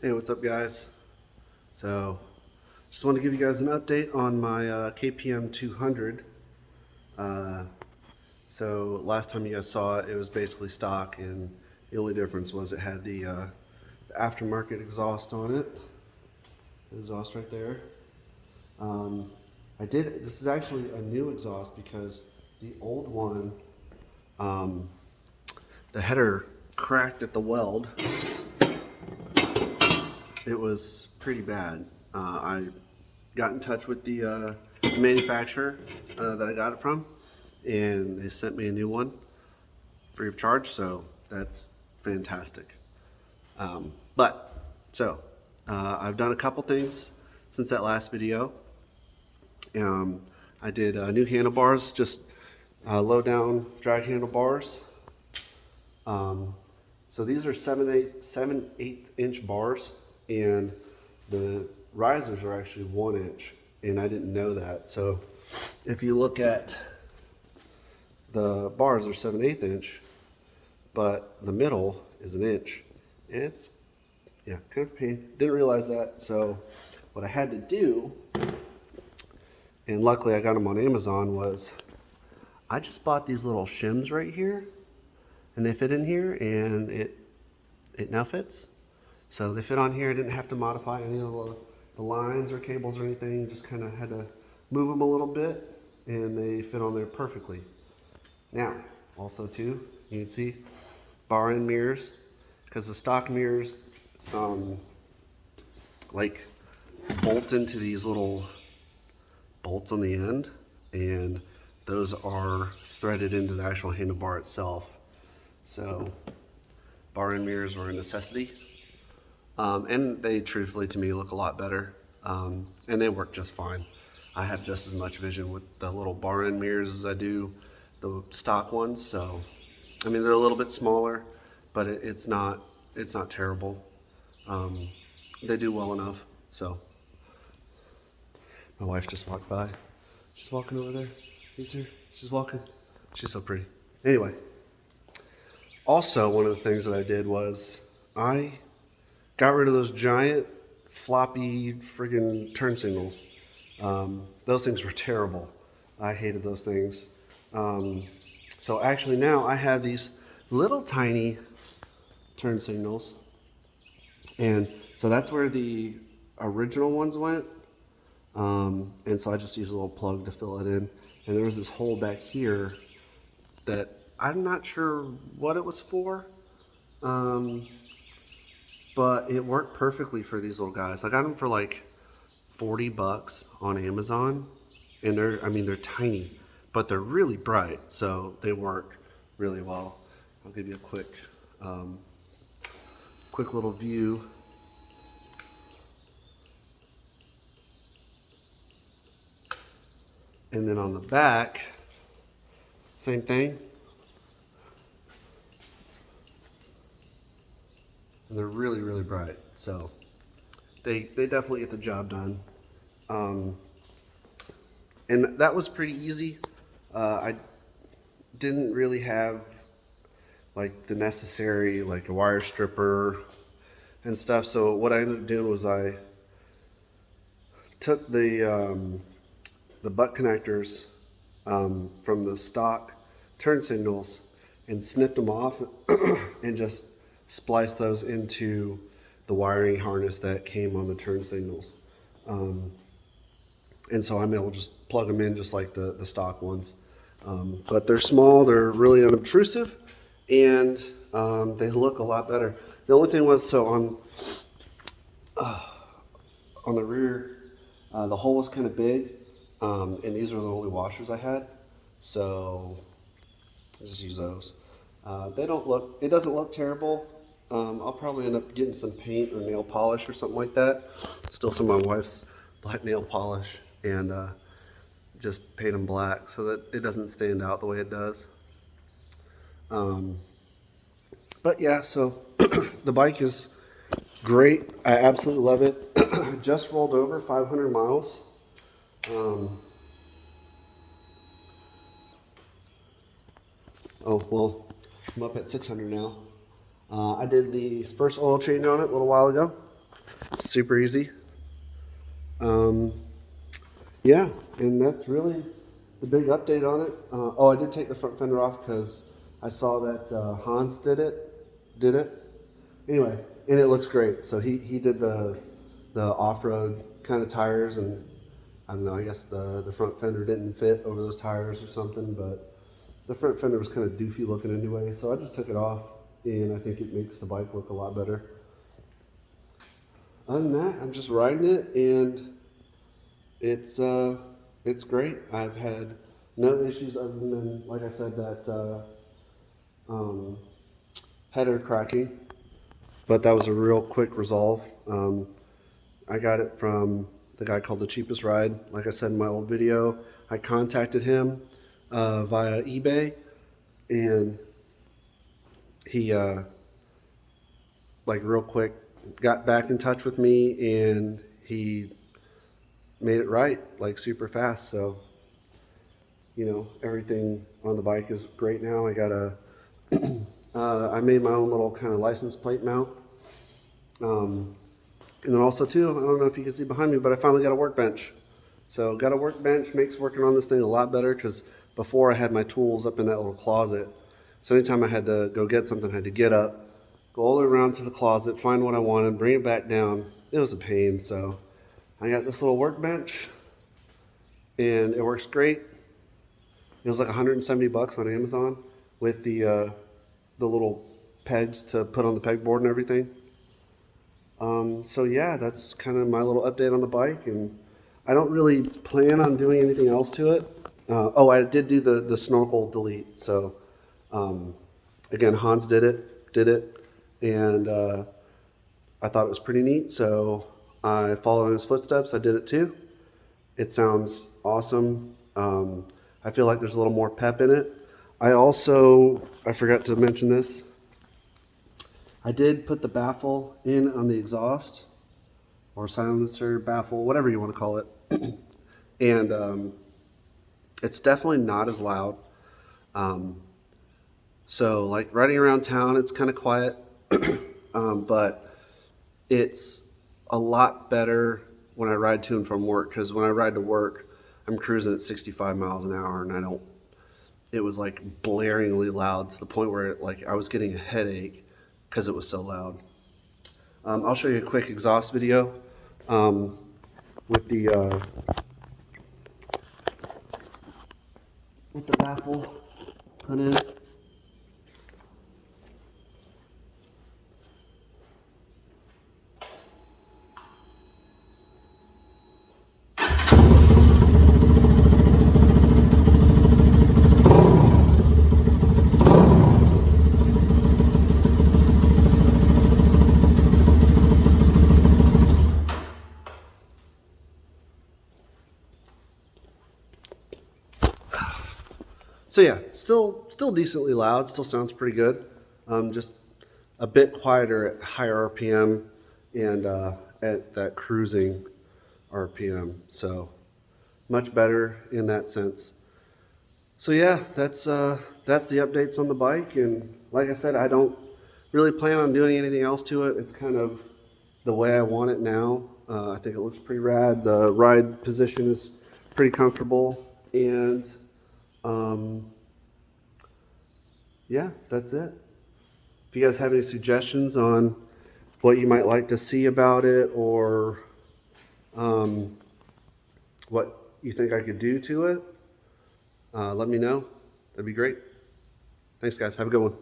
Hey, what's up, guys? So, just want to give you guys an update on my KPM200. Uh, so, last time you guys saw it, it was basically stock, and the only difference was it had the aftermarket exhaust on it. The exhaust right there. Um, this is actually a new exhaust because the old one, um, the header cracked at the weld. It was pretty bad. I got in touch with the manufacturer that I got it from, and they sent me a new one free of charge, so that's fantastic. I've done a couple things since that last video. I did new handlebars, just low down drag handlebars. So these are 7/8 inch bars, and the risers are actually 1 inch, and I didn't know that. So if you look at the bars, are 7/8 inch, but the middle is 1 inch. It's, yeah, kind of a pain. Didn't realize that. So what I had to do, and luckily I got them on Amazon, was I just bought these little shims right here, and they fit in here, and it now fits. So they fit on here. I didn't have to modify any of the lines or cables or anything. Just kind of had to move them a little bit, and they fit on there perfectly. Now, also too, you can see bar end mirrors, because the stock mirrors like bolt into these little bolts on the end, and those are threaded into the actual handlebar itself. So bar end mirrors are a necessity. And they truthfully to me look a lot better, and they work just fine. I have just as much vision with the little bar end mirrors as I do the stock ones. So I mean, they're a little bit smaller, but it's not terrible. They do well enough. So my wife just walked by. She's walking over there. He's here. She's walking. She's so pretty. Anyway, also one of the things that I did was I got rid of those giant floppy friggin' turn signals. Those things were terrible. I hated those things. So actually now I have these little tiny turn signals, and so that's where the original ones went. And so I just used a little plug to fill it in, and there was this hole back here that I'm not sure what it was for. But it worked perfectly for these little guys. I got them for like $40 on Amazon, and they're tiny, but they're really bright, so they work really well. I'll give you a quick little view. And then on the back, same thing. And they're really, really bright. So they definitely get the job done. And that was pretty easy. I didn't really have like the necessary, like a wire stripper and stuff. So what I ended up doing was I took the butt connectors from the stock turn signals and snipped them off and just spliced those into the wiring harness that came on the turn signals. And so I'm able to just plug them in just like the stock ones. But they're small, they're really unobtrusive, and they look a lot better. The only thing was, so on the rear, the hole was kind of big, and these are the only washers I had, so I just use those. It doesn't look terrible. I'll probably end up getting some paint or nail polish or something like that. Still some of my wife's black nail polish, and just paint them black so that it doesn't stand out the way it does. But yeah, so the bike is great. I absolutely love it. Just rolled over 500 miles. Oh, well, I'm up at 600 now. I did the first oil change on it a little while ago. super easy. Yeah, and that's really the big update on it. Oh, I did take the front fender off because I saw that Hans did it. Anyway, and it looks great. So he did the off-road kind of tires, and I don't know, I guess the front fender didn't fit over those tires or something, but the front fender was kind of doofy looking anyway, so I just took it off, and I think it makes the bike look a lot better. Other than that, I'm just riding it, and it's great. I've had no issues other than, like I said, that header cracking, but that was a real quick resolve. I got it from the guy called The Cheapest Ride. Like I said in my old video, I contacted him via eBay, and he like real quick got back in touch with me, and he made it right, like super fast. So, you know, everything on the bike is great now. I got a I made my own little kind of license plate mount. And then also too, I don't know if you can see behind me, but I finally got a workbench. So got a workbench, makes working on this thing a lot better, because before I had my tools up in that little closet. So anytime I had to go get something, I had to get up, go all the way around to the closet, find what I wanted, bring it back down. It was a pain. So I got this little workbench, and it works great. It was like 170 bucks on Amazon with the little pegs to put on the pegboard and everything. So yeah, that's kind of my little update on the bike, and I don't really plan on doing anything else to it. Oh, I did do the snorkel delete. So again, Hans did it, and I thought it was pretty neat. So I followed in his footsteps. I did it too. It sounds awesome. I feel like there's a little more pep in it. I forgot to mention this. I did put the baffle in on the exhaust, or silencer, baffle, whatever you want to call it. And it's definitely not as loud. So like riding around town, it's kind of quiet, but it's a lot better when I ride to and from work, because when I ride to work, I'm cruising at 65 miles an hour, and it was like blaringly loud to the point where like I was getting a headache because it was so loud. I'll show you a quick exhaust video with the baffle put in. So yeah, still decently loud. Still sounds pretty good. Just a bit quieter at higher RPM and at that cruising RPM. So much better in that sense. So yeah, that's the updates on the bike. And like I said, I don't really plan on doing anything else to it. It's kind of the way I want it now. I think it looks pretty rad. The ride position is pretty comfortable, and yeah, that's it. If you guys have any suggestions on what you might like to see about it, or what you think I could do to it, let me know. That'd be great. Thanks, guys. Have a good one.